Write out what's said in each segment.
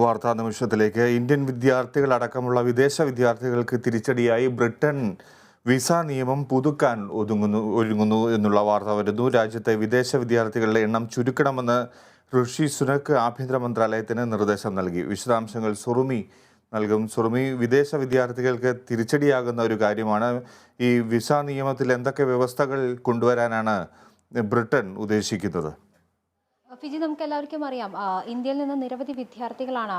വാർത്താ നിമിഷത്തിലേക്ക് ഇന്ത്യൻ വിദ്യാർത്ഥികളടക്കമുള്ള വിദേശ വിദ്യാർത്ഥികൾക്ക് തിരിച്ചടിയായി ബ്രിട്ടൻ വിസ നിയമം പുതുക്കാൻ ഒരുങ്ങുന്നു എന്നുള്ള വാർത്ത വരുന്നു. രാജ്യത്തെ വിദേശ വിദ്യാർത്ഥികളുടെ എണ്ണം ചുരുക്കണമെന്ന് ഋഷി സുനക് ആഭ്യന്തര മന്ത്രാലയത്തിന് നിർദ്ദേശം നൽകി. വിശദാംശങ്ങൾ സുറുമി നൽകും. സുറുമി, വിദേശ വിദ്യാർത്ഥികൾക്ക് തിരിച്ചടിയാകുന്ന ഒരു കാര്യമാണ്. ഈ വിസ നിയമത്തിൽ എന്തൊക്കെ വ്യവസ്ഥകൾ കൊണ്ടുവരാനാണ് ബ്രിട്ടൻ ഉദ്ദേശിക്കുന്നത്? ഫിജി, നമുക്ക് എല്ലാവർക്കും അറിയാം, ഇന്ത്യയിൽ നിന്ന് നിരവധി വിദ്യാർത്ഥികളാണ്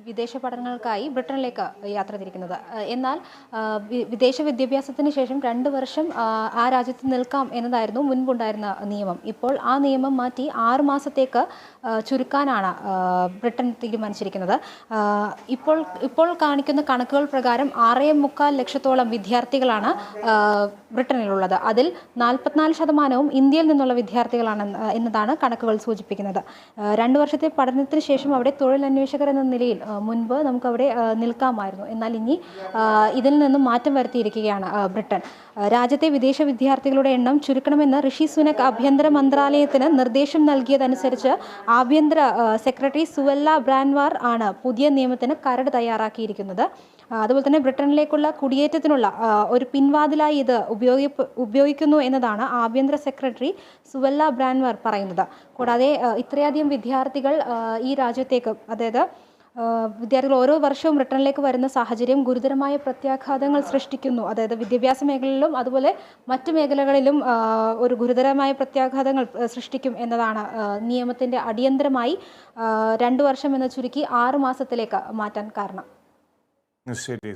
വിദേശ പഠനങ്ങൾക്കായി ബ്രിട്ടനിലേക്ക് യാത്ര തിരിക്കുന്നത്. എന്നാൽ വിദേശ വിദ്യാഭ്യാസത്തിന് ശേഷം 2 വർഷം ആ രാജ്യത്ത് നിൽക്കാം എന്നതായിരുന്നു മുൻപുണ്ടായിരുന്ന നിയമം. ഇപ്പോൾ ആ നിയമം മാറ്റി 6 മാസത്തേക്ക് ചുരുക്കാനാണ് ബ്രിട്ടൻ തീരുമാനിച്ചിരിക്കുന്നത്. ഇപ്പോൾ കാണിക്കുന്ന കണക്കുകൾ പ്രകാരം 6.25 ലക്ഷത്തോളം വിദ്യാർത്ഥികളാണ് ബ്രിട്ടനിലുള്ളത്. അതിൽ 44% ഇന്ത്യയിൽ നിന്നുള്ള വിദ്യാർത്ഥികളാണ് എന്നതാണ് കണക്കുകൾ സൂചിപ്പിക്കുന്നത്. 2 വർഷത്തെ പഠനത്തിന് ശേഷം അവിടെ തൊഴിലന്വേഷകർ എന്ന നിലയിൽ മുൻപ് നമുക്കവിടെ നിൽക്കാമായിരുന്നു. എന്നാൽ ഇനി ഇതിൽ നിന്നും മാറ്റം വരുത്തിയിരിക്കുകയാണ് ബ്രിട്ടൻ. രാജ്യത്തെ വിദേശ വിദ്യാർത്ഥികളുടെ എണ്ണം ചുരുക്കണമെന്ന് ഋഷി സുനക് ആഭ്യന്തര മന്ത്രാലയത്തിന് നിർദ്ദേശം നൽകിയതനുസരിച്ച് ആഭ്യന്തര സെക്രട്ടറി സുവല്ല ബ്രാൻവാർ ആണ് പുതിയ നിയമത്തിന് കരട് തയ്യാറാക്കിയിരിക്കുന്നത്. അതുപോലെ തന്നെ ബ്രിട്ടനിലേക്കുള്ള കുടിയേറ്റത്തിനുള്ള ഒരു പിൻവാതിലായി ഇത് ഉപയോഗിക്കുന്നു എന്നതാണ് ആഭ്യന്തര സെക്രട്ടറി സുവല്ല ബ്രാൻവാർ പറയുന്നത്. കൂടാതെ ഇത്രയധികം വിദ്യാർത്ഥികൾ ഈ രാജ്യത്തേക്ക്, അതായത് വിദ്യാർത്ഥികൾ ഓരോ വർഷവും ബ്രിട്ടനിലേക്ക് വരുന്ന സാഹചര്യം ഗുരുതരമായ പ്രത്യാഘാതങ്ങൾ സൃഷ്ടിക്കുന്നു. അതായത് വിദ്യാഭ്യാസ മേഖലയിലും അതുപോലെ മറ്റു മേഖലകളിലും ഒരു ഗുരുതരമായ പ്രത്യാഘാതങ്ങൾ സൃഷ്ടിക്കും എന്നതാണ് നിയമത്തിൻ്റെ അടിയന്തരമായി 2 വർഷം എന്ന് ചുരുക്കി 6 മാസത്തിലേക്ക് മാറ്റാൻ കാരണം. ശരി.